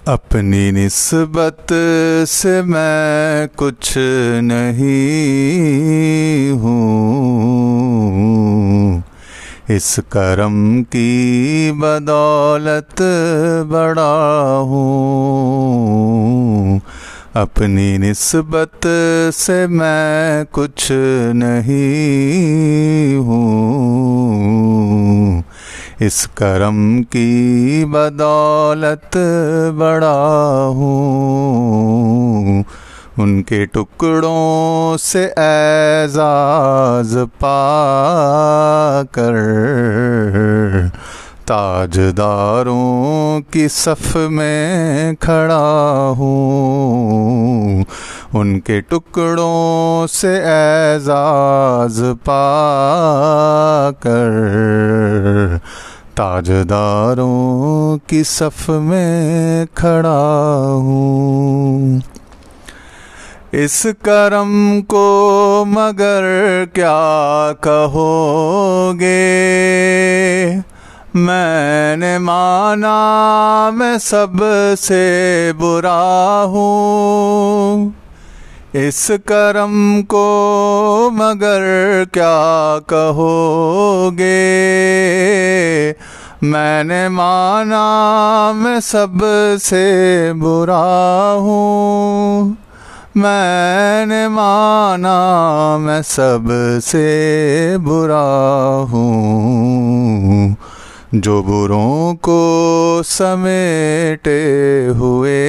अपनी निस्बत से मैं कुछ नहीं हूँ, इस करम की बदौलत बड़ा हूँ। अपनी निस्बत से मैं कुछ नहीं हूँ, इस करम की बदौलत बड़ा हूँ। उनके टुकड़ों से एजाज पाकर ताजदारों की सफ में खड़ा हूँ। उनके टुकड़ों से एजाज पाकर ताजदारों की सफ में खड़ा हूँ। इस करम को मगर क्या कहोगे, मैंने माना मैं सबसे बुरा हूँ। इस करम को मगर क्या कहोगे, मैंने माना मैं सबसे बुरा हूँ। मैंने माना मैं सबसे बुरा हूँ। जो बुरों को समेटे हुए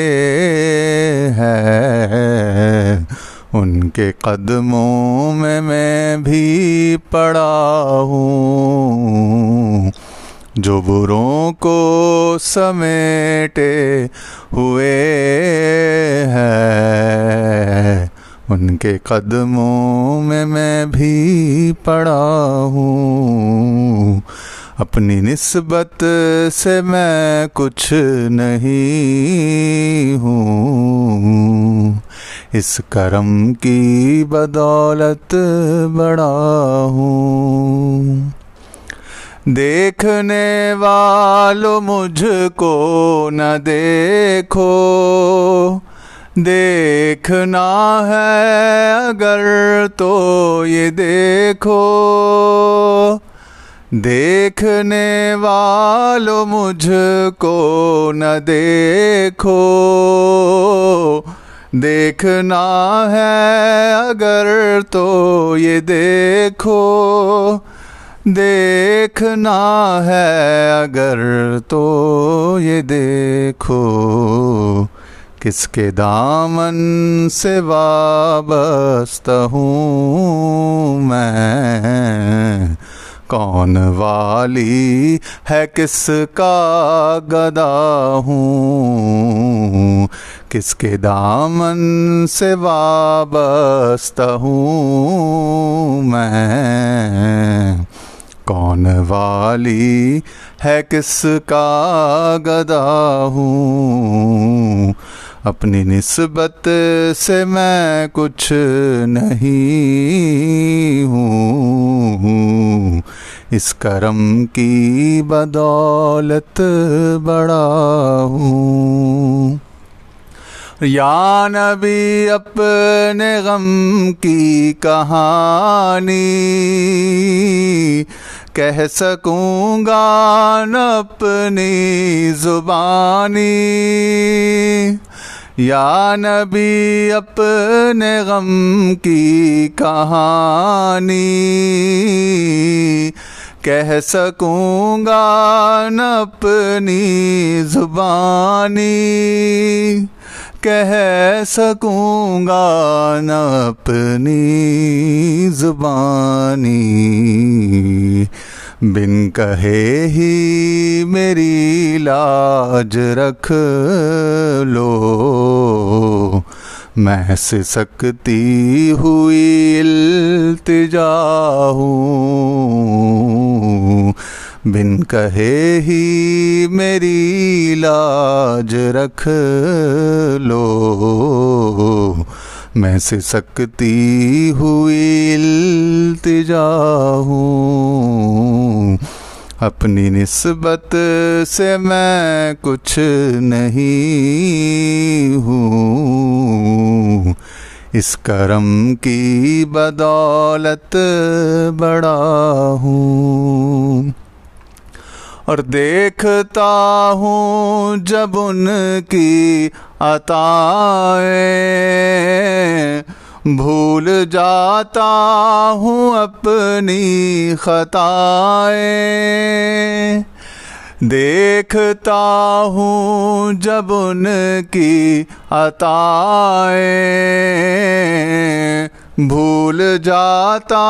हैं, उनके कदमों में मैं भी पड़ा हूँ। जो बुरों को समेटे हुए हैं, उनके कदमों में मैं भी पड़ा हूँ। अपनी निस्बत से मैं कुछ नहीं हूँ, इस करम की बदौलत बड़ा हूँ। देखने वालों मुझको न देखो, देखना है अगर तो ये देखो। देखने वालों मुझको न देखो, देखना है अगर तो ये देखो। देखना है अगर तो ये देखो। किसके दामन से वाबस्ता हूँ मैं, कौन वाली है किसका गदा हूँ। किसके दामन से वाबस्ता हूँ मैं, कौन वाली है किसका गदा हूँ। अपनी निस्बत से मैं कुछ नहीं हूँ, इस करम की बदौलत बड़ा हूँ। या नबी अपने गम की कहानी कह सकूँगा न अपनी ज़ुबानी। या नबी अपने गम की कहानी कह सकूँगा न अपनी ज़ुबानी। कह सकूँगा न अपनी ज़ुबानी। बिन कहे ही मेरी लाज रख लो, मैं सिसकती हुई इल्तिजा हूँ। बिन कहे ही मेरी लाज रख लो, मैं सिसकती हुई इल्तिजा हूँ। अपनी निस्बत से मैं कुछ नहीं हूँ, इस करम की बदौलत बड़ा हूँ। और देखता हूँ जब उनकी अताएं, भूल जाता हूँ अपनी खताएं। देखता हूँ जब उनकी अताएं, भूल जाता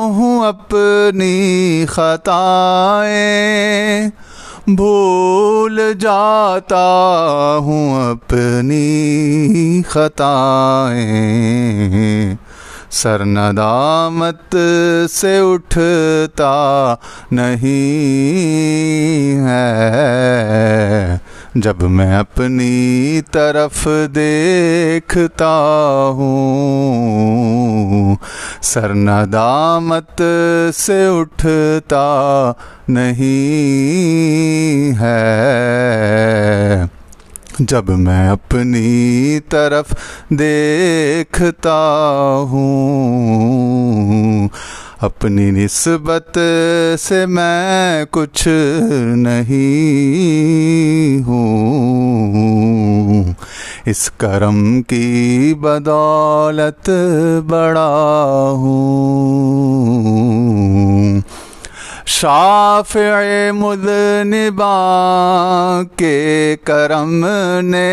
हूँ अपनी खताएं। भूल जाता हूँ अपनी खताएं। सर नदामत से उठता नहीं है, जब मैं अपनी तरफ देखता हूँ। सर नदामत से उठता नहीं है, जब मैं अपनी तरफ देखता हूँ। अपनी निस्बत से मैं कुछ नहीं हूँ, इस करम की बदौलत बड़ा हूँ। शाफ़िए मुज़निबा के करम ने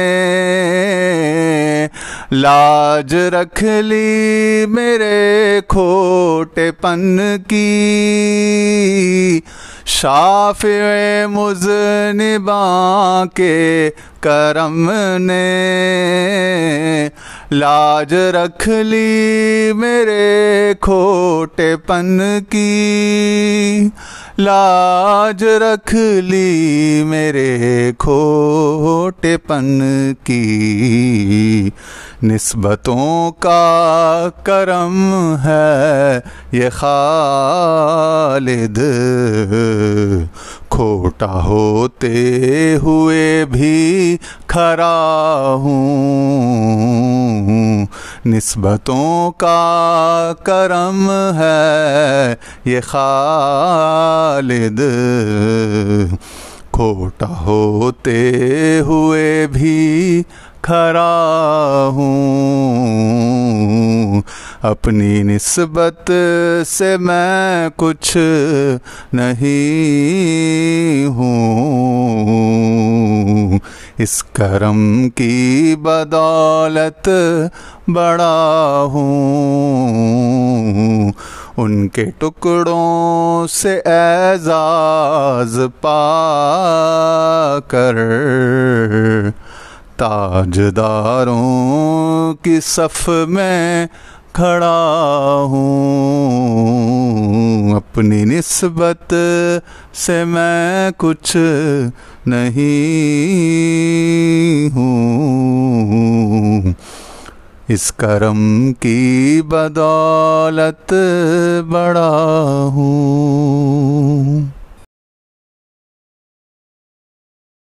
लाज रख ली मेरे खोटेपन की। शाफ़िए मुज़निबा के करम ने लाज रख ली मेरे खोटेपन की। लाज रख ली मेरे खोटेपन की। निस्बतों का करम है ये खालिद, खोटा होते हुए भी खरा हूँ। निस्बतों का करम है ये खालिद, खोटा होते हुए भी खरा हूँ। अपनी निस्बत से मैं कुछ नहीं हूँ, इस करम की बदौलत बड़ा हूँ। उनके टुकड़ों से एजाज़ पाकर ताजदारों की सफ़ में खड़ा हूँ। अपनी निस्बत से मैं कुछ नहीं हूँ, इस करम की बदौलत बड़ा हूँ।